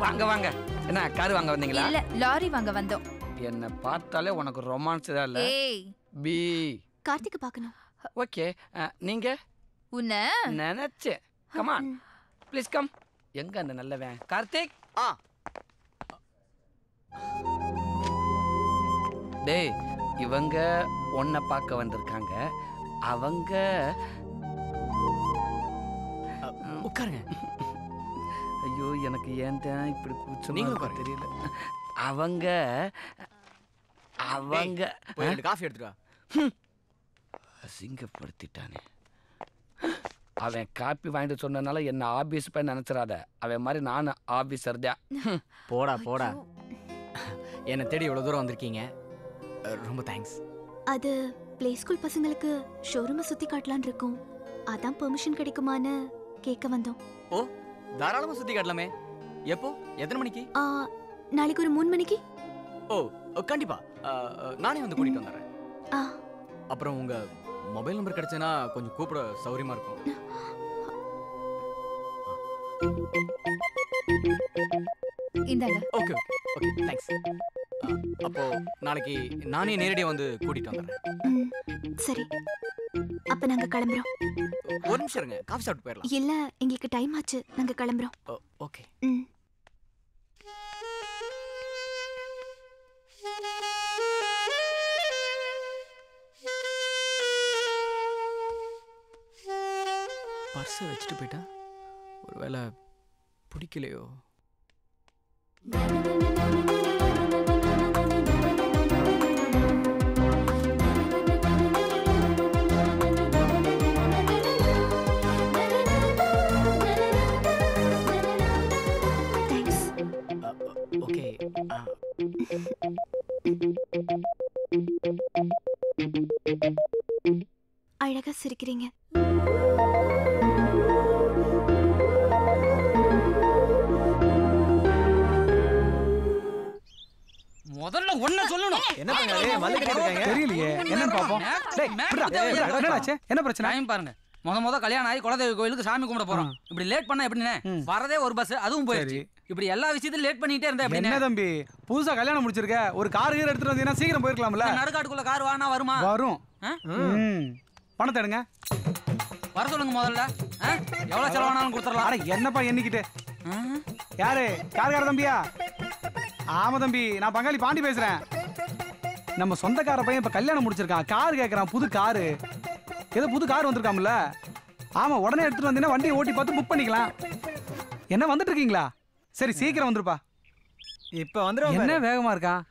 வாங்க வாங்க. என்ன கார் வாங்க வந்தீங்களா? இல்ல லாரி வாங்க வந்தோம். என்ன பார்த்தாலே உனக்கு ரொமான்ஸ் தான் இல்ல. ஏய் பி கார்த்திக் பார்க்கணும். ஓகே. நீங்க உன்ன நினைச்சே. Come on please come. எங்க அந்த நல்லவன் கார்த்திக்? டேய் இவங்க உன்னை பார்க்க வந்திருக்காங்க. அவங்க உட்காருங்க. ஐயோ எனக்கு ஏன் தான் இப்படி கூச்சமா தெரியல. அவங்க காஃபி எடுத்துட்டு வா. அசிங்கப்படுத்திட்டானே. அவன் காப்பி வாங்கிட்டு சொன்னதுனால என்ன ஆபீஸ் போய் நினைச்சிடாத. அவன் மாதிரி நான் ஆபீசர் தான். போடா போடா. என்னை தேடி இவ்வளவு தூரம் வந்திருக்கீங்க, ரொம்ப தேங்க்ஸ். அது பிளே ஸ்கூல் பசங்களுக்கு ஷோரூமை சுத்தி காட்டலான்னு இருக்கோம். அதான் பெர்மிஷன் கிடைக்குமான்னு கேட்க வந்தோம். ஓ தாராளமா சுத்தி காட்டலாமே. எப்போ, எத்தனை மணிக்கு? நாளைக்கு ஒரு 3 மணிக்கு. ஓ கண்டிப்பா, நானே வந்து கூட்டிட்டு வந்துடுறேன். அப்புறம் உங்க மொபைல் நம்பர் கிடைச்சேன்னா கொஞ்சம் கூப்பிட சௌரியமா இருக்கும். இந்தாங்க. Okay okay thanks. அப்போ நாளைக்கு நானே நேரடியாக வந்து கூட்டிட்டு வந்துடுறேன். சரி, அப்ப நாங்க கிளம்புறோம். ஒரு நிமிஷம் இருங்க, காஃபி சாப்பிட்டு போயிடலாம். இல்ல, எங்களுக்கு டைம் ஆச்சு, நாங்க கிளம்புறோம். ஓகே. பர்ஸை வச்சுட்டு போயிட்டா, ஒருவேளை பிடிக்கலையோ? ஓகே. அழகா சிரிக்கிறீங்க. முதல்ல ஒண்ணு சொல்லணும். என்ன பண்ணாலே மல்லிகை இருக்காங்க தெரியலையே, என்னன்னு பாப்போம். டேய் என்னடாச்சு, என்ன பிரச்சனை? டைம் பாருங்க. முத கல்யாணம் ஆகி குலதெய்வ கோயிலுக்கு சாமி கும்பிட போறோம். இப்படி லேட் பண்ணா எப்படினே? வரதே ஒரு பஸ், அதுவும் போயிடுச்சு. இப்படி எல்லா விஷயத்தையும் லேட் பண்ணிட்டே இருந்தா எப்படினே? என்ன தம்பி, புதுசா கல்யாணம் முடிச்சிருக்க, ஒரு கார் கீர் எடுத்துட்டு வந்தீங்கன்னா சீக்கிரம் போயிருக்கலாம்ல. நடுக்காட்டுக்குள்ள கார் வானா வருமா? வரும். பணத்தை எடுங்க. வர சொல்லுங்க முதல்ல. எவ்வளவு செலவானாலும் கொடுத்துடலாம். அட என்னப்பா எண்ணிக்கிட்டு? யாரு, கார்கார தம்பியா? ஆமா தம்பி, நான் பங்காளி பாண்டி பேசுறேன். நம்ம சொந்தக்கார பையன் இப்ப கல்யாணம் முடிச்சிருக்கான், கார் கேட்கறான், புது காரு. ஏதோ புது கார் வந்திருக்காம்ல. ஆமா, உடனே எடுத்துட்டு வந்தீங்கன்னா வண்டியை ஓட்டி பார்த்து புக் பண்ணிக்கலாம். என்ன வந்துட்டு இருக்கீங்களா? சரி சீக்கிரம் வந்துருப்பா. இப்ப வந்துரும். என்ன வேகமா இருக்கான்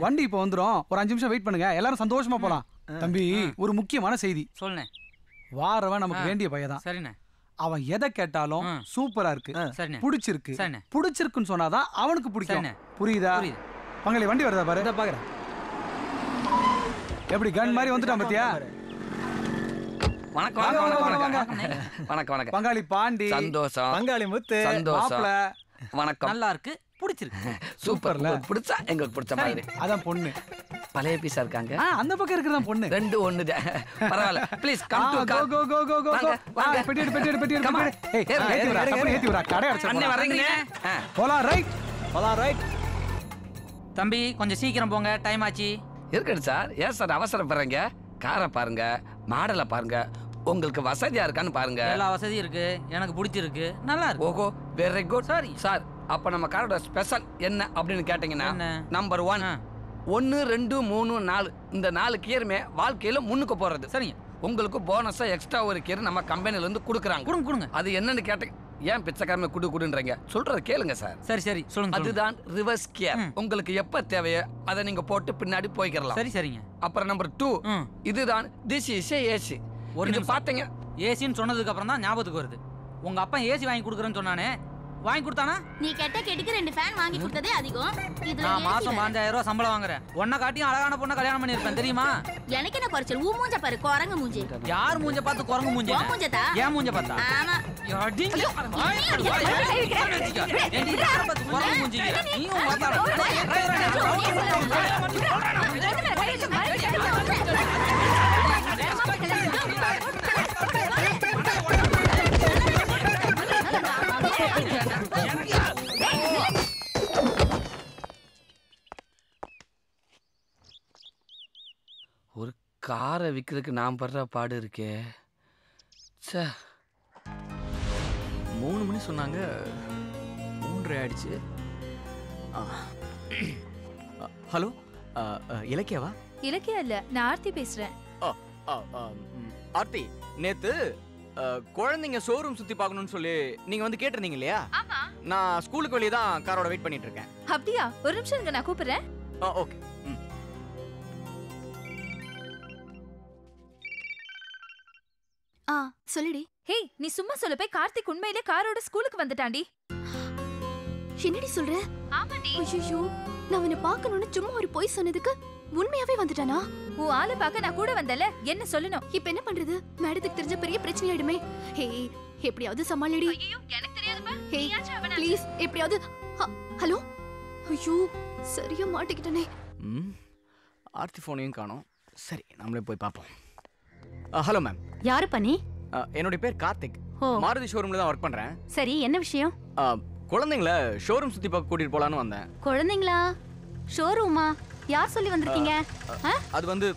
வண்டி? இப்ப வந்துரும், ஒரு 5 நிமிஷம் வெயிட் பண்ணுங்க, எல்லாரும் சந்தோஷமா போலாம். தம்பி, ஒரு முக்கியமான செய்தி சொல்லுங்க. வாரவன் நமக்கு வேண்டிய பையன் தான். சரிண்ணே. அவன் எதை கேட்டாலும் சூப்பரா இருக்கு, பிடிச்சிருக்கு, பிடிச்சிருக்குன்னு சொன்னாதான் அவனுக்கு பிடிக்கும். புரியுதா? பங்காளி வண்டி வருதா பாரு. பாக்குறேன். எப்படி கன் மாதிரி வந்துட்டான் பாத்தியா? வணக்கம் பங்காளி பாண்டி. சந்தோஷம். பங்காளி முத்து. சந்தோஷம். வணக்கம். நல்லா இருக்கு, பிடிச்சிருக்கு. சூப்பர்ல. பிடிச்சா எங்களுக்கு பிடிச்ச மாதிரி. அதான் பொண்ணு. பழைய பீஸா இருக்காங்க. அந்த பக்கம் இருக்கிறதா பொண்ணு. ரெண்டு ஒண்ணு தான். பரவாயில்ல. ப்ளீஸ் கம் டு கோ கோ கோ கோ கோ. பெட்டி பெட்டி ஏய் ஏத்தி வரா, அப்படியே ஏத்தி வரா. கடை அடைச்சு. அண்ணே வர்றீங்க? போலாம் ரைட். போலாம் ரைட். தம்பி கொஞ்சம் சீக்கிரம் போங்க, டைம் ஆச்சு. இருக்கட்டும் சார். ஏன் சார் அவசரப்படுறீங்க? காரை பாருங்க, மாடலை பாருங்க, உங்களுக்கு வசதியா இருக்கான்னு பாருங்க. எல்லா வசதியும் இருக்கு, எனக்கு பிடிச்சிருக்கு, நல்லா இருக்கு. ஓஹோ, வெரி குட். சாரி சார், அப்ப நம்ம காரோட ஸ்பெஷல் என்ன அப்படின்னு கேட்டீங்கன்னா, நம்பர் 1 1 2 3 4 இந்த 4 கியருமே வாழ்க்கையில முன்னுக்கு போறது. சரிங்க. உங்களுக்கு போனஸா எக்ஸ்ட்ரா ஒரு கியர் நம்ம கம்பெனில இருந்து கொடுக்குறாங்க. கொடுங்க. அது என்னன்னு கேட்டீங்க. ஏன் பிச்சைக்காரமே குடுன்றீங்க? சொல்றது கேளுங்க சார். சரி சரி சொல்லுங்க. அதுதான் ரிவர்ஸ் கியர். உங்களுக்கு எப்ப தேவையோ அதை நீங்க போட்டு பின்னாடி போய்க்கலாம். சரி சரிங்க. அப்புறம் நம்பர் 2 இதுதான் திஸ் இஸ் ஏசி. ஒரு நிமிஷம் பாத்தீங்க, ஏசின்னு சொன்னதுக்கு அப்புறம் தான் ஞாபகத்துக்கு வருது. உங்க அப்பா ஏசி வாங்கி கொடுக்குறேன்னு சொன்னானே, வாங்கி கொடுத்தானா? நீ கேட்ட கேட்டுக்கு 2 ஃபேன் வாங்கி கொடுத்ததே அதிகம். இதுல நான் மாசம் 5000 ரூபாய் சம்பளம் வாங்குறேன். ஒன்ன காட்டியும் அழகான பொண்ணை கல்யாணம் பண்ணிருப்பேன் தெரியுமா? எனக்கு என்ன குறைச்சல்? ஊ மூஞ்ச பாரு, குரங்கு மூஞ்சி. யார் மூஞ்ச பார்த்து குரங்கு மூஞ்சி? உன் மூஞ்சதா? ஏன் மூஞ்ச பார்த்தா? ஆமா. அடிங்க. ஏண்டி யார பார்த்து குரங்கு மூஞ்சி? நீயும் பார்த்தா காரை விற்கிறதுக்கு நான் படுற பாடு இருக்கே. சே, 3 மணி சொன்னாங்க, 3:30 ஆயிடுச்சு. ஹலோ, இலக்கியாவா? இலக்கியா இல்ல, நான் ஆர்த்தி பேசுறேன். ஆர்த்தி, நேத்து குழந்தைங்க ஷோரூம் சுத்தி பார்க்கணும்னு சொல்லி நீங்க வந்து கேட்டிருந்தீங்க இல்லையா? நான் ஸ்கூலுக்கு வெளியே தான் காரோட வெயிட் பண்ணிட்டு இருக்கேன். அப்படியா? ஒரு நிமிஷம் இருங்க, நான் கூப்பிடுறேன். ஓகே. சொல்லுடி. ஹே, நீ சும்மா சொல்ல போய் கார்த்திக் உண்மையிலே காரோட ஸ்கூலுக்கு வந்துட்டான்டி. என்னடி சொல்ற? ஆமாடி. ஐயோ, நான் அவனை பார்க்கணும்னு சும்மா ஒரு பொய் சொன்னதுக்கு உண்மையாவே வந்துட்டானா? உன் ஆளை பார்க்க நான் கூட வந்தல, என்ன சொல்லணும்? இப்ப என்ன பண்றது? மேடத்துக்கு தெரிஞ்ச பெரிய பிரச்சனை ஆயிடுமே. ஹே, எப்படியாவது சமாளிடி. ஐயோ, எனக்கு தெரியாதுப்பா. ஹே, ப்ளீஸ் எப்படியாவது. ஹலோ. ஐயோ, சரியா மாட்டிக்கிட்டனே. ஆர்த்தி ஃபோனையும் காணோம். சரி, நம்மளே போய் பார்ப்போம். Hello ma'am. யாரு பண்ணி? என்னோட பேர் கார்த்திக். மாருதி ஷோரூம்ல தான் ஒர்க் பண்றேன். சரி, என்ன விஷயம்? குழந்தைங்கள ஷோரூம் சுத்தி பார்க்க கூட்டிட்டு போலான்னு வந்தேன். குழந்தைங்களா? ஷோரூமா? யார் சொல்லி வந்திருக்கீங்க? அது வந்து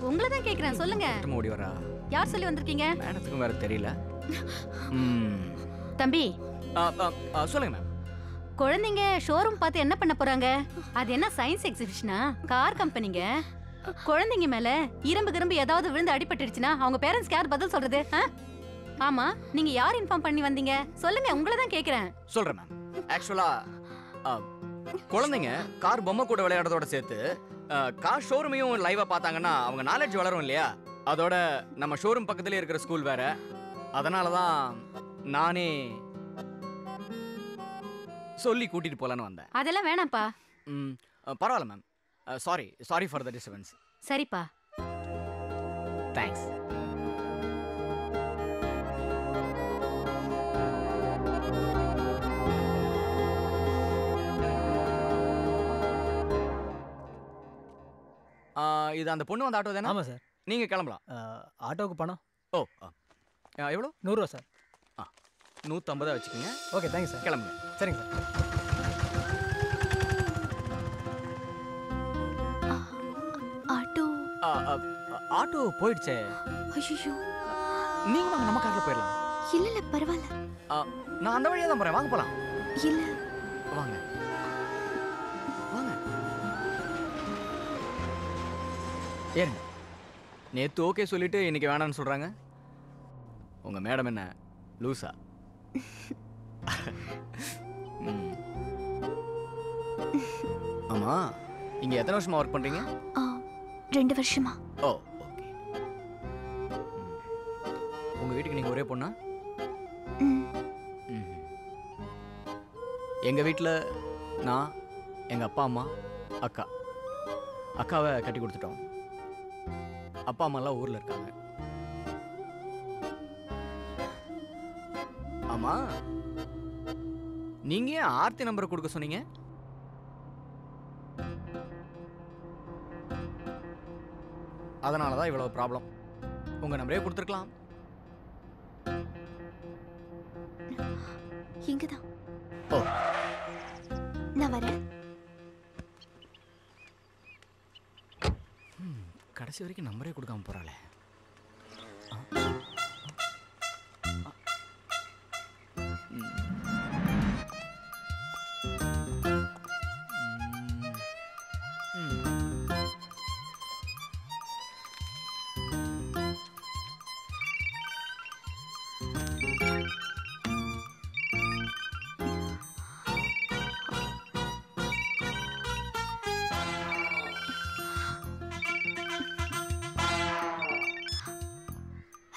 உங்களை தான் கேக்குறேன், சொல்லுங்க. ஓடி வரா. யார் சொல்லி வந்திருக்கீங்க? மேடத்துக்கும் வேற தெரியல. தம்பி, சொல்லுங்க மேம். குழந்தைங்க ஷோரூம் பார்த்து என்ன பண்ண போறாங்க? அது என்ன சயின்ஸ் எக்ஸிபிஷனா? கார் கம்பெனிங்க. குழந்தைங்க மேல இரும்பு கிரும்பு ஏதாவது விழுந்து அடிபட்டுடுச்சுன்னா அவங்க பேரண்ட்ஸ்க்கு யார் பதில் சொல்றது? ஆமா, நீங்க யார் இன்ஃபார்ம் பண்ணி வந்தீங்க? சொல்லுங்க, உங்களை தான் கேக்குறேன். சொல்றேன் மேம். ஆக்சுவலா குழந்தைங்க கார் பொம்மை கூட விளையாடுறதோட சேர்த்து கார் ஷோரூமையும் லைவா பார்த்தாங்கன்னா அவங்க நாலேஜ் வளரும் இல்லையா? அதோட நம்ம ஷோரூம் பக்கத்துலேயே இருக்கிற ஸ்கூல் வேற. அதனால தான் நானே சொல்லி கூட்டிட்டு போலான்னு வந்தேன். அதெல்லாம் வேணாம்ப்பா. பரவாயில்ல ma'am. Sorry for the disturbance. சரிப்பா, தேங்க்ஸ். இது அந்த பொண்ணு வந்த ஆட்டோ தானே? ஆமாம் சார். நீங்கள் கிளம்பலாம். ஆட்டோவுக்கு பணம்? ஓ, எவ்வளோ? 100 ரூபா சார். 150 வச்சுக்கோங்க. Okay, thank you sir. கிளம்புங்க. சரிங்க சார். ஆட்டோ போயிடுச்சே. ஐயோ, நீங்க வாங்க, நம்ம கார்ல போயிடலாம். இல்ல பரவாயில்ல. நான் அந்த வழியா தான் போறேன், வாங்க போலாம். இல்ல, வாங்க வாங்க. ஏறுங்க. நேத்து ஓகே சொல்லிட்டு இன்னைக்கு வேணான்னு சொல்றாங்க. உங்க மேடம் என்ன லூசா? ஆமா, இங்க எத்தனை வருஷமா ஒர்க் பண்றீங்க? 2 வருஷமா. ஓ, ஓகே. உங்க வீட்டுக்கு நீங்க ஒரே பொண்ணா? எங்க வீட்டில் நான், எங்க அப்பா அம்மா, அக்கா. அக்காவை கட்டி கொடுத்துட்டோம். அப்பா அம்மாலாம் ஊர்ல இருக்காங்க. ஆமா, நீங்க ஏன் ஆர்த்தி நம்பரை கொடுக்க சொன்னீங்க? அதனாலதான் இவ்வளவு ப்ராப்ளம். உங்க நம்பரே கொடுத்துருக்கலாம். இங்கதான். ஓ, நான் வரேன். கடைசி வரைக்கும் நம்பரே கொடுக்காம போறாளே.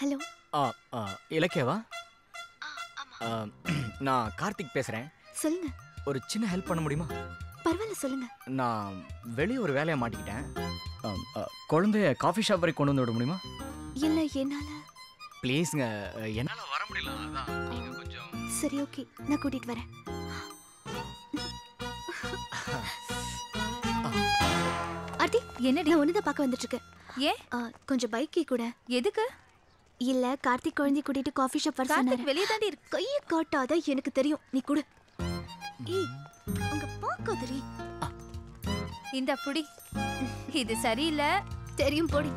ஹலோ. இலக்கியவா? நான் கார்த்திக் பேசுறேன். சொல்லுங்க. ஒரு சின்ன ஹெல்ப் பண்ண முடியுமா? பரவாயில்ல, சொல்லுங்க. நான் வெளியே ஒரு வேலையை மாட்டிக்கிட்டேன். குழந்தைய காஃபி ஷாப் வரைக்கும் கொண்டு வந்து விட முடியுமா? இல்ல, என்னால. ப்ளீஸ்ங்க, என்னால வர முடியல. அதான் நீங்க கொஞ்சம். சரி, ஓகே, நான் கூட்டிட்டு வரேன். ஆர்த்தி, என்னடி? நான் ஒண்ணுதான் பார்க்க வந்துட்டு இருக்கேன். ஏன்? கொஞ்சம் பைக்கே கூட. எதுக்கு? இல்ல, கார்த்திக் குழந்தை கூட்டிட்டு காஃபி ஷாப் வர சொன்னாரு. கார்த்திக் வெளியே தாண்டி இருக்கு. கையை காட்டாத, எனக்கு தெரியும். நீ கொடு. ஏய், அங்க பார்க்காதடி. இந்த புடி. இது சரியில்லை. தெரியும், போடி.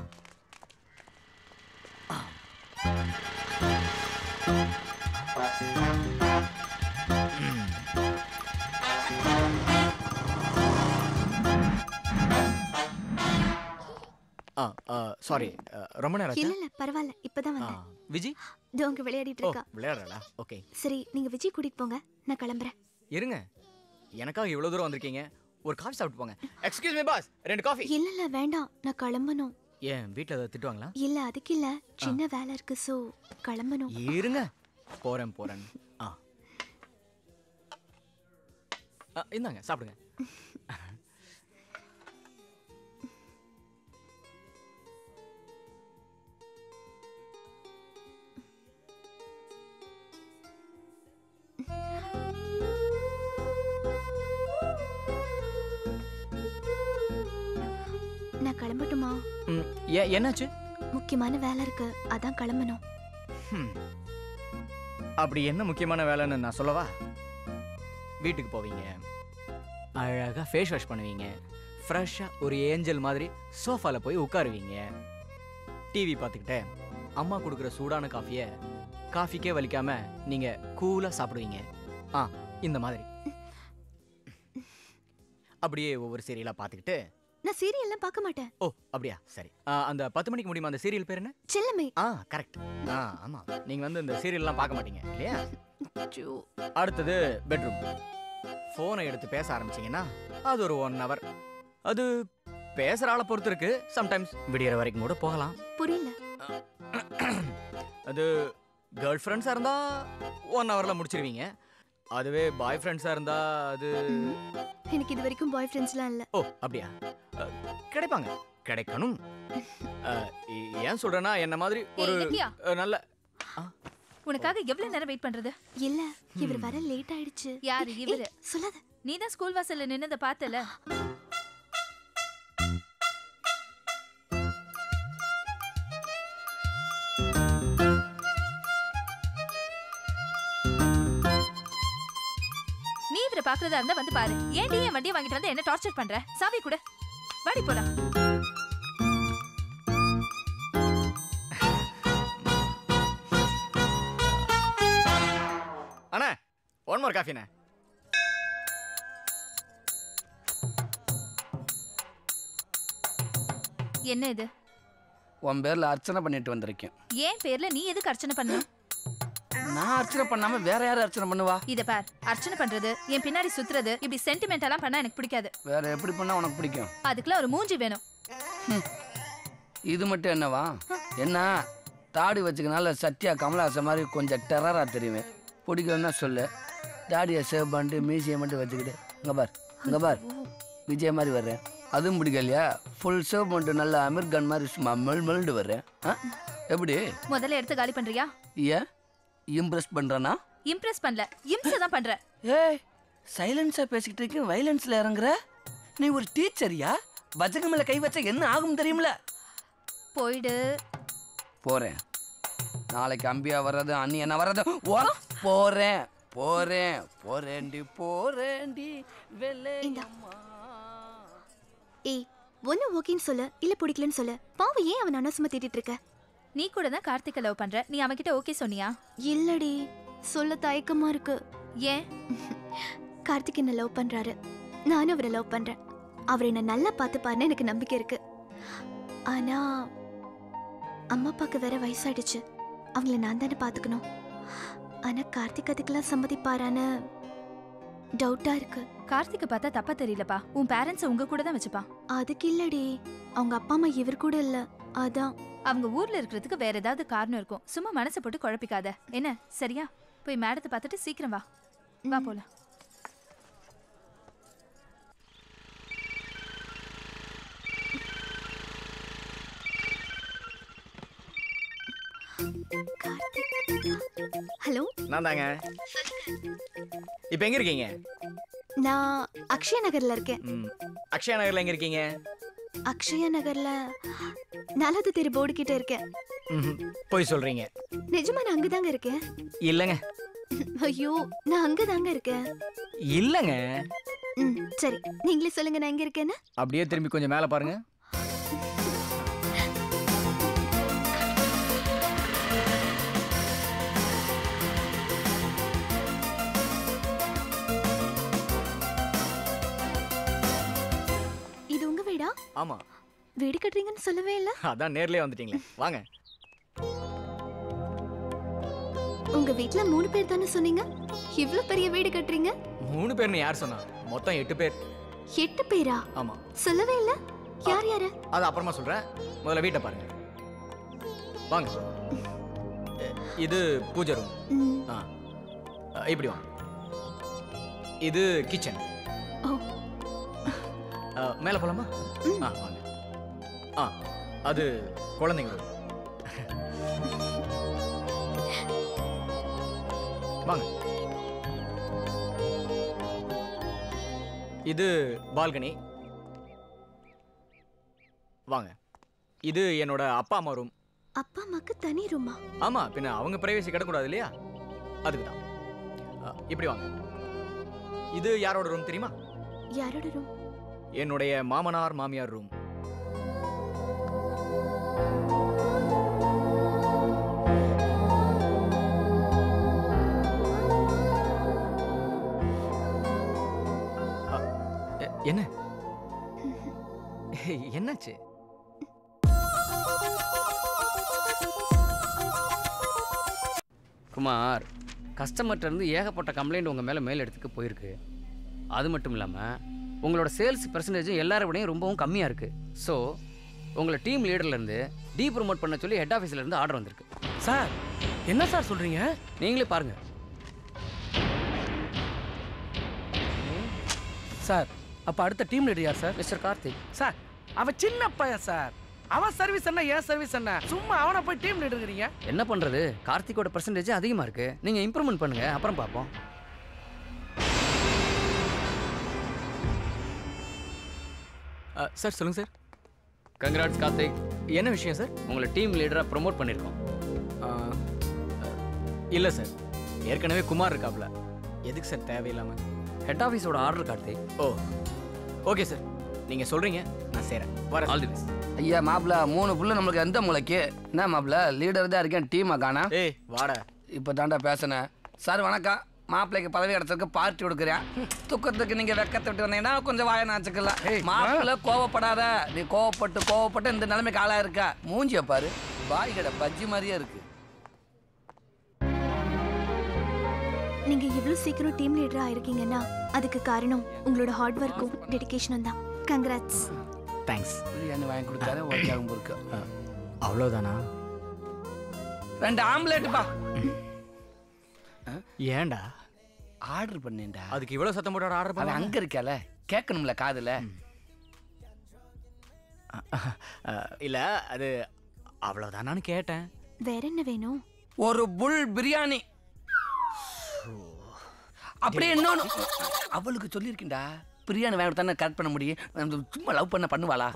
சாரி, ரொம்ப நேரம் இல்ல ஆச்சா? இல்ல பரவாயில்ல இப்பதான் வந்தேன். விஜி இதோ அங்க விளையாடிட்டு ஓ இருக்கா. விளையாடுறா? ஓகே சரி நீங்க விஜய் கூட்டிட்டு போங்க, நான் கிளம்புறேன். இருங்க, எனக்காக இவ்வளவு தூரம் வந்திருக்கீங்க, ஒரு காஃபி சாப்பிட்டு போங்க. Excuse me pass, 2 coffee. இல்ல இல்ல வேண்டாம், நான் கிளம்பணும். ஏன் வீட்ல ஏதாவது திட்டுவாங்களா? இல்ல அதுக்கு இல்ல, சின்ன வேலை இருக்கு, சோ கிளம்பணும். இருங்க, போறேன். இந்தாங்க சாப்பிடுங்க. நான் கிளம்பட்டுமா? என்னாச்சு? முக்கியமான வேலை இருக்கு, அதான் கிளம்பணும். அப்படி என்ன முக்கியமான வேலைன்னு நான் சொல்லவா? வீட்டுக்கு போவீங்க, அழகா ஃபேஸ் வாஷ் பண்ணுவீங்க, ஃப்ரெஷ்ஷா ஒரு ஏஞ்சல் மாதிரி சோஃபால போய் உட்காருவீங்க, டிவி பார்த்துக்கிட்டே அம்மா கொடுக்குற சூடான காஃபிக்கே வலிக்காம நீங்க கூலா சாப்பிடுவீங்க. இந்த மாதிரி அப்படியே ஒவ்வொரு சீரியலா பார்த்துக்கிட்டு. நான் சீரியல்லாம் பார்க்க மாட்டேன். ஓ அப்படியா, சரி. அந்த 10 மணிக்கு முடியுமா அந்த சீரியல் பேர் என்ன? செல்லமே. கரெக்ட். ஆமா, நீங்க வந்து இந்த சீரியல்லாம் பார்க்க மாட்டீங்க இல்லையா? அடுத்தது பெட்ரூம். போனை எடுத்து பேச ஆரம்பிச்சீங்கன்னா அது ஒரு 1 hour. அது பேசுற ஆளை பொறுத்து இருக்கு, சம்டைம்ஸ் விடியற வரைக்கும் கூட போகலாம். புரியல. அது கேர்ள் ஃப்ரெண்ட்ஸா இருந்தா 1 hourல முடிச்சிருவீங்க. அதுவே பாய் ஃப்ரெண்ட்ஸா இருந்தா அது எனக்கு இது வரைக்கும் பாய் ஃப்ரெண்ட்ஸ்லாம் இல்ல. ஓ அப்படியா, கிடைப்பாங்க, கிடைக்கணும். ஏன் சொல்றேன்னா என்ன மாதிரி ஒரு நல்ல உனக்காக எவ்வளவு நேரம் வெயிட் பண்றது? இல்ல இவர் வர லேட் ஆயிடுச்சு. யாரு இவரு? சொல்லாத. நீதான் ஸ்கூல் வாசல்ல நின்னத பார்த்தல. நீ இவரை பாக்குறதா இருந்தா வந்து பாரு. ஏன்டி என் வண்டியை வாங்கிட்டு வந்து என்ன டார்ச்சர் பண்ற? சாவி கூட வாடி போலாம். அண்ணா, 1 more காஃபிண்ணே. என்ன இது? உன் பேர்ல அர்ச்சனை பண்ணிட்டு வந்திருக்கேன். ஏன் பேர்ல நீ எதுக்கு அர்ச்சனை பண்ணணும்? நான் அர்ச்சனை பண்ணாம வேற யாரும் அர்ச்சனை பண்ணுவா? இத பார், அர்ச்சனை பண்றது, என் பின்னாடி சுத்துறது, இப்படி சென்டிமெண்டெல்லாம் பண்ணா எனக்கு பிடிக்காது. வேற எப்படி பண்ணா உனக்கு பிடிக்கும்? அதுக்குலாம் ஒரு மூஞ்சி வேணும். இது மட்டும் என்னவா? என்ன தாடி வச்சுக்கனால சத்யா கமலாசன் மாதிரி கொஞ்சம் டெரரா தெரியுமே. பிடிக்கும்னா சொல்லு. தாடியை சேவ் பண்ணிட்டு மியூசியை மட்டும் வச்சுக்கிட்டு இங்க பார் விஜய் மாதிரி வர்றேன். அதுவும் பிடிக்கலையா? ஃபுல் சேவ் பண்ணிட்டு நல்லா அமீர் கான் மாதிரி சும்மா மெல்மெல்டு வர்றேன். எப்படி? முதல்ல எடுத்து காலி பண்றியா? ஏன் இம்ப்ரெஸ் பண்றனா? இம்ப்ரெஸ் பண்ணல, இம்சை தான் பண்ற. ஏய், சைலன்ஸா பேசிக்கிட்டு இருக்க, வைலன்ஸ்ல இறங்குற. நீ ஒரு டீச்சரியா? வஜக மேல கை வச்சா என்ன ஆகும் தெரியுமில? போயிடு. போறேன். நாளைக்கு அம்பியா வர்றது, அண்ணி என்ன வர்றது, போறேன் போறேன் போறேண்டி போறேண்டி வெள்ளையம்மா. ஏய், ஒன்னு ஓகேன்னு சொல்லு, இல்ல பிடிக்கலன்னு சொல்லு. பாவு ஏன் அவன் அனாவசியமா திட்டிட்டு இருக்க? நீ கூட தான் கார்த்திகை லவ் பண்ற. நீ அவன்கிட்ட ஓகே சொன்னியா? இல்லடி, சொல்ல தயக்கமா இருக்கு. ஏன்? கார்த்திக் என்ன லவ் பண்றாரு, நானும் அவரை லவ் பண்றேன். அவர் என்ன நல்லா பார்த்துப்பாருன்னு எனக்கு நம்பிக்கை இருக்கு. ஆனா அம்மா அப்பாக்கு வேற வயசாயிடுச்சு, அவங்கள நான் தானே பாத்துக்கணும். ஆனா கார்த்திக் அதுக்கெல்லாம் சம்மதிப்பாரான்னு டவுட்டா இருக்கு. கார்த்திகை பார்த்தா தப்பா தெரியலப்பா. உன் பேரண்ட்ஸ் உங்க கூட தான் வச்சுப்பான். அதுக்கு இல்லடி, அவங்க அப்பா அம்மா இவர் கூட இல்ல, அதான். அவங்க ஊர்ல இருக்கிறதுக்கு வேற ஏதாவது காரணம் இருக்கும். சும்மா மனசை போட்டு குழப்பிக்காத என்ன, சரியா? போய் மேடத்தை பார்த்துட்டு சீக்கிரம் வா போலாம். ஹலோ, நான் தாங்க. இப்போ எங்க இருக்கீங்க? நான் அக்ஷயா நகர்ல இருக்கேன். அக்ஷயா நகர்ல எங்க இருக்கீங்க? அக்ஷயா நகர்ல 4வது தெரு போர்டு கிட்ட இருக்கேன். போய் சொல்றீங்க. நிஜமா நான் அங்கதாங்க இருக்கேன். இல்லங்க. ஐயோ, நான் அங்கதாங்க இருக்கேன். இல்லங்க. சரி, நீங்களே சொல்லுங்க நான் எங்க இருக்கேன்னு. அப்படியே திரும்பி கொஞ்சம் மேல பாருங்க. ஆமா. வீடு கட்டுறீங்கன்னு சொல்லவே இல்ல. அதான் நேர்லயே வந்துட்டீங்களே. வாங்க. உங்க வீட்ல 3 பேர் தானே சொன்னீங்க? இவ்ளோ பெரிய வீடு கட்டுறீங்க? 3 பேர்னு யார் சொன்னா? மொத்தம் 8 பேர். 8 பேரா? ஆமா. சொல்லவே இல்ல. யார் யாரு? அது அப்புறமா சொல்றேன். முதல்ல வீட்டை பாருங்க. வாங்க. இது பூஜை ரூம். இப்படி வாங்க. இது கிச்சன். மேல போலாமா? வாங்க. அது குழந்தைங்க ரூம். வாங்க. இது பால்கனி. வாங்க. இது என்னோட அப்பா அம்மா ரூம். அப்பா அம்மாக்கு தனி ரூமா? ஆமா, பின்ன அவங்க பிரைவசி கிடக்கூடாது இல்லையா, அதுக்கு தான். இப்படி வாங்க. இது யாரோட ரூம் தெரியுமா? யாரோட ரூம்? என்னுடைய மாமனார் மாமியார் ரூம். என்ன என்னாச்சு? குமார், கஸ்டமர்கிட்ட இருந்து ஏகப்பட்ட கம்ப்ளைண்ட் உங்கள் மேலே மேல் இடத்துக்கு போயிருக்கு. அது மட்டும் இல்லாமல் உங்களோட சேல்ஸ் பெர்சன்டேஜும் எல்லாரோடையும் ரொம்பவும் கம்மியாக இருக்குது. ஸோ உங்களை டீம் லீடர்லேருந்து ப்ரொமோட் பண்ண சொல்லி ஹெட் ஆஃபீஸ்லேருந்து ஆர்டர் வந்திருக்கு. சார் என்ன சார் சொல்கிறீங்க? நீங்களே பாருங்கள் சார். அப்போ அடுத்த டீம் லீடர் யார் சார்? மிஸ்டர் கார்த்திக். சார் அவன் சின்ன பையன் சார். அவன் சர்வீஸ் என்ன ஏன் சர்வீஸ் என்ன? சும்மா அவனை போய் டீம் லீடருங்கிறீங்க. என்ன பண்ணுறது, கார்த்திகோட பெர்சன்டேஜ் அதிகமாக இருக்குது. நீங்கள் இம்ப்ரூவ்மெண்ட் பண்ணுங்கள், அப்புறம் பார்ப்போம். சார் சொல்லுங்க சார். கங்க்ராட்ஸ் கார்த்திக். என்ன விஷயம் சார்? உங்களை டீம் லீடராக ப்ரொமோட் பண்ணியிருக்கோம். இல்லை சார், ஏற்கனவே குமார் இருக்காப்ல. எதுக்கு சார் தேவையில்லாமல்? ஹெட் ஆஃபீஸோட order Karthik. Oh okay sir, நீங்கள் சொல்கிறீங்க, நான் செய்கிறேன். வரேன். All the best. ஐயா மாப்பிள்ள 3 புள்ள நம்மளுக்கு எந்த மூளைக்கு? என்ன மாப்பிள்ள லீடர் தான் இருக்கேன், டீமா காணா? ஏய் வாடா. இப்போ தாண்டா பேசினேன். சார் வணக்கம். மாப்பிள்ளைக்கு பதவி கிடைச்சிருக்கு, பார்ட்டி கொடுக்குறேன். துக்கத்துக்கு நீங்க வெக்கத்தை விட்டு வந்தீங்கன்னா கொஞ்சம் வாய நாச்சுக்கலாம். மாப்பிள்ள கோவப்படாத. நீ கோவப்பட்டு இந்த நிலைமைக்கு ஆளா இருக்க. மூஞ்சிய பாரு, பாய் கடை பஜ்ஜி மாதிரியே இருக்கு. நீங்க இவ்வளவு சீக்கிரம் டீம் லீடரா இருக்கீங்கன்னா அதுக்கு காரணம் உங்களோட ஹார்ட் ஒர்க்கும் டெடிகேஷனும் தான். கங்க்ராட்ஸ். தேங்க்ஸ். பிரியாணி வாங்கி கொடுத்தாரு, ஒட்டியாகும் இருக்கு. அவ்வளோதானா? 2 ஆம்லேட்டுப்பா. ஏன்டா ஆர்டர் பண்ணேன்டா. அதுக்கு இவ்வளோ சத்தம் போட்டு ஆர்டர் பண்ண? அங்க இருக்கால, கேட்கணும்ல காதுல. இல்லை, அது அவ்வளோதானான்னு கேட்டேன். வேற என்ன வேணும்? ஒரு புல் பிரியாணி. அப்படியே இன்னொன்னு அவளுக்கு சொல்லியிருக்கேன்டா, பிரியாணி வாங்கி தானே கரெக்ட் பண்ண முடியும். சும்மா லவ் பண்ணுவாளா?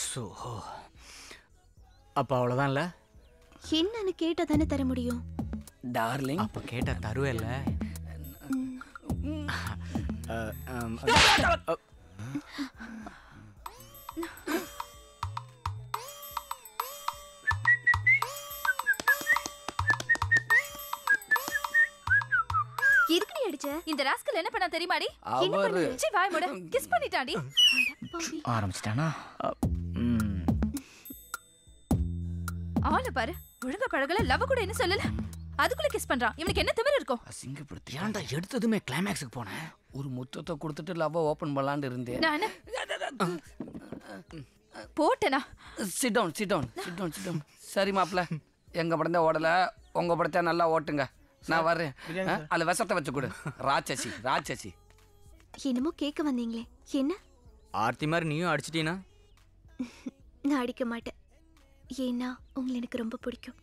ஸோ அப்போ அவ்வளோதான்ல. என்னன்னு கேட்டா தானே தர முடியும். டார்லிங், அப்போ கேட்டா தருவேல்ல. எதுக்கு நீ அடிச்ச? இந்த ராஸ்கல் என்ன பண்ணா தெரியுமாடி? அவரு சீ வாய் மூடு. கிஸ் பண்ணிட்டாடி. ஆரம்பிச்சிட்டானா? ஆளு பாரு, ஒழுங்கா பழகல, லவ் கூட என்ன சொல்லல, அதுக்குள்ள கிஸ் பண்றான். இவனுக்கு என்ன திமிரு இருக்கும்? அசிங்கப்படுத்தி ஏன்டா எடுத்ததுமே கிளைமேக்ஸுக்கு போனேன்? ஒரு முத்தத்தை கொடுத்துட்டு லவ் ஓபன் பண்ணலான்னு இருந்தேன். நானு போட்டேனா? Sit down. சரி மாப்பிள்ள, எங்க படத்தை ஓடல, உங்க படத்தை நல்லா ஓட்டுங்க. நான் வர்றேன். அதுல விஷத்தை வச்சு கொடு. ராட்சசி. என்னமோ கேட்க வந்தீங்களே, என்ன? ஆர்த்தி மாதிரி நீயும் அடிச்சிட்டீனா? நான் அடிக்க மாட்டேன். ஏன்னா உங்களை எனக்கு ரொம்ப பிடிக்கும்.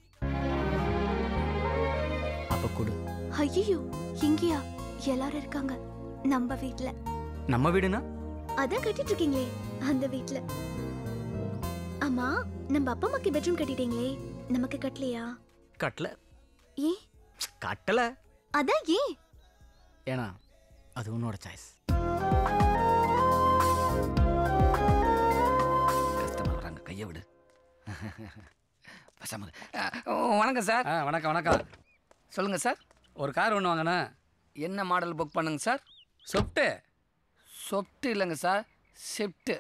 அப்ப கொடு. ஐயோ, இங்கேயா? எல்லாரும் இருக்காங்க நம்ம வீட்ல. நம்ம வீடுனா? அதான் கட்டிட்டு இருக்கீங்களே அந்த வீட்ல. ஆமா, நம்ம அப்பா அம்மாக்கு பெட்ரூம் கட்டிட்டீங்களே, நமக்கு கட்டலையா? கட்டல. ஏன் கட்டல? அதான் ஏன்? ஏன்னா அது உன்னோட சாய்ஸ். கஸ்டமர் வராங்க, கையை விடு. வணக்கம் சார். வணக்கம். சொல்லுங்க சார். ஒரு கார் ஒன்று வாங்கினேன். என்ன மாடல் புக் பண்ணுங்க சார்? சொப்ட்டு இல்லைங்க சார், ஷிஃப்ட்டு.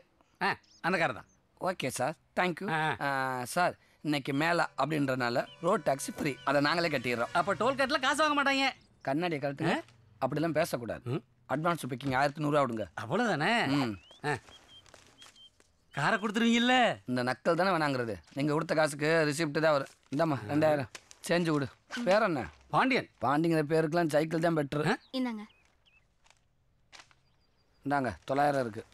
அந்த கார் தான். Okay sir, thank you sir. இன்னைக்கு மேலே அப்படின்றனால ரோட் டாக்ஸி ஃப்ரீ, அதை நாங்களே கட்டிடுறோம். அப்போ டோல்கேட்டில் காசு வாங்க மாட்டாங்க. கண்ணாடியை கழட்டுங்க. அப்படிலாம் பேசக்கூடாது. அட்வான்ஸ் புக்கிங் 1100 விடுங்க. அவ்வளோதானே? காரை கொடுத்துருவீங்கல்ல? இந்த நக்கல் தானே வேணாங்கிறது. நீங்கள் கொடுத்த காசுக்கு ரிசிப்ட் தான் வரும். இந்தாம்மா 2000 சேஞ்சு கொடு. பேர் என்ன? பாண்டியன். பாண்டிங்கிற பேருக்குலாம் சைக்கிள் தான் பெட்ரு. இந்தாங்க. இந்தாங்க 900 இருக்கு.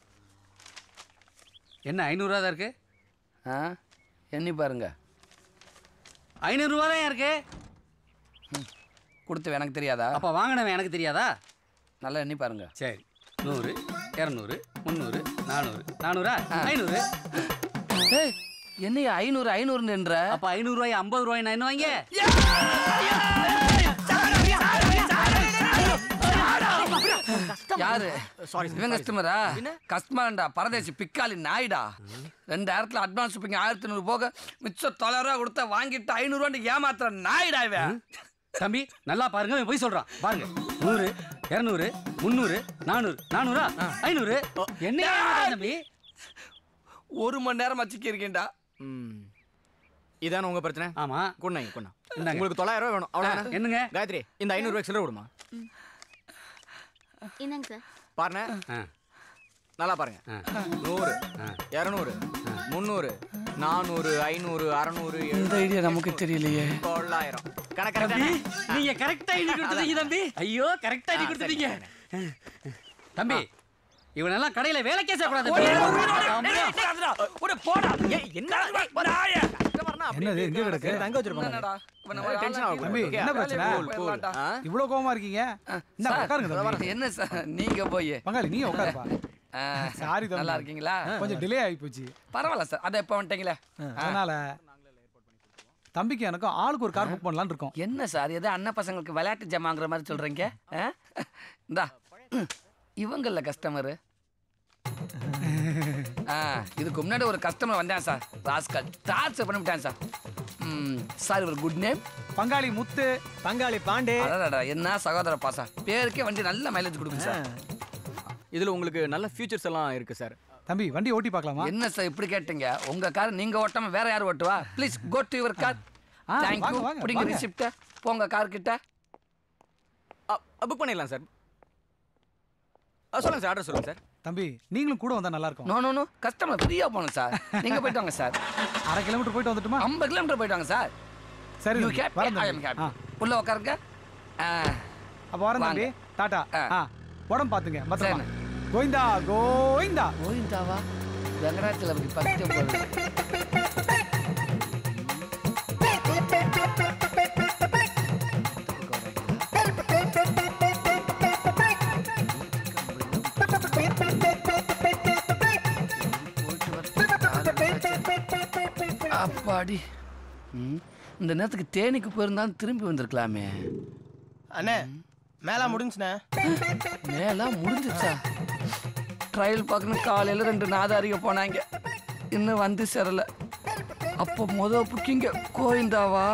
என்ன 500 தான் இருக்கு? எண்ணி பாருங்க. 500 ரூபா தான் இருக்கு. கொடுத்து எனக்கு தெரியாதா? அப்போ வாங்கினவன் எனக்கு தெரியாதா? நல்லா எண்ணி பாருங்க. சரி, 100, 200, 300, 400. 400? 500. என்னையா 500 500ன்ற? அப்போ 500 ரூபாய் 50 ரூபாய் நான் என்ன வாங்க? யாரு? இவன் கஸ்டமரா? கஸ்டமர்டா, பரதேசி பிக்காலி நாய்டா. 2000 அட்வான்ஸ் புக்கிங் 1100 போக மிச்சம் 900 ரூபா கொடுத்தா வாங்கிட்டு 500 ரூபாய் ஏமாத்துற நாய்டா இவன். தம்பி நல்லா பாருங்க, இவன் போய் சொல்றான் பாருங்க. 100, 200, 300, 400. 400? 500. என்ன தம்பி? 1 மணி நேரம் வச்சுக்கி இருக்கேன்டா. இதான உங்க பிரச்சனை? ஆமா. கொண்டாங்க கொண்டா. உங்களுக்கு 900 ரூபாய் வேணும் அவ்வளவுதானே? என்னங்க காயத்ரி, இந்த 500 ரூபாய் சில்லறை விடுமா? இந்தாங்க சார். பாருங்க, நல்லா பாருங்க. 100, 200, 300, 400, 500, 600, இந்த ஐடியா நமக்கு தெரியலையே. 900. கணக்கு நீங்க கரெக்டா ஐடி கொடுத்துட்டீங்க தம்பி. ஐயோ, கரெக்டா ஐடி கொடுத்துட்டீங்க தம்பி. இவனெல்லாம் கடையில வேலைக்கே சேரக்கூடாது. என்னது எங்க கிடக்கு? தங்க வச்சிருப்பாங்க. தம்பி என்ன பிரச்சனை? இவ்வளவு கோவமா இருக்கீங்க? என்ன உட்காருங்க தம்பி. என்ன சார் நீங்க போய் பங்காளி நீ உட்காருப்பா. சாரி தம்பி. நல்லா இருக்கீங்களா? கொஞ்சம் டிலே ஆகி போச்சு. பரவாயில்ல சார், அதை எப்போ வந்துட்டீங்களே. அதனால தம்பிக்கு எனக்கும் ஆளுக்கு ஒரு கார் புக் பண்ணலாம்னு இருக்கோம். என்ன சார் ஏதோ அண்ணன் பசங்களுக்கு விளையாட்டு ஜமாங்கிற மாதிரி சொல்றீங்க? இந்தா இவங்கள கஸ்டமரு. இதுக்கு முன்னாடி ஒரு கஸ்டமர் வந்தேன் சார். ராஸ்கல் டார்ச்சர் பண்ணிவிட்டேன் சார். சார் ஒரு குட் நேம் பங்காளி முத்து, பங்காளி பாண்டே. என்ன சகோதர பாசா, பேருக்கே வண்டி நல்ல மைலேஜ் கொடுக்கும் சார். இதுல உங்களுக்கு நல்ல ஃபியூச்சர்ஸ் எல்லாம் இருக்கு சார். தம்பி வண்டி ஓட்டி பார்க்கலாமா? என்ன சார் இப்படி கேட்டீங்க? உங்க கார் நீங்க ஓட்டாம வேற யார் ஓட்டுவா? Please go to your car. Thank you. பிடிங்க ரிசிப்ட். போங்க கார் கிட்ட. புக் பண்ணிடலாம் சார். சொல்லுங்க சார், ஆர்டர் சொல்லுங்க சார். தம்பி நீங்களும் கூட வந்தா நல்லா இருக்கும். நோ நோ நோ, கஸ்டமர் ஃப்ரீயா போணும் சார். நீங்க போயிட்டு வாங்க சார். 1/2 கிலோமீட்டர் போயிட்டு வந்துட்டுமா? 50 கிலோமீட்டர் போயிட்டு வாங்க சார். சரி you cap I am cap. உள்ள உட்காருங்க. அப்ப வரேன் தம்பி. டாடா. உடம்பு பாத்துங்க. பத்திரமா. கோவிந்தா கோவிந்தா. கோவிந்தாவா? வெங்கடாச்சலபதி பக்கத்து போகுது. அப்பாடி, இந்த நேரத்துக்கு தேனிக்கு போயிருந்தாலும் திரும்பி வந்திருக்கலாமே. அண்ணே மேல முடிஞ்சுண்ணே. மேல முடிஞ்சிச்சா? ட்ரையல் பார்க்கணும். காலையில் 2 நாதாரிக போனாங்க, இன்னும் வந்து சேரல. அப்போ புக்கிங்க கோவிந்தாவா?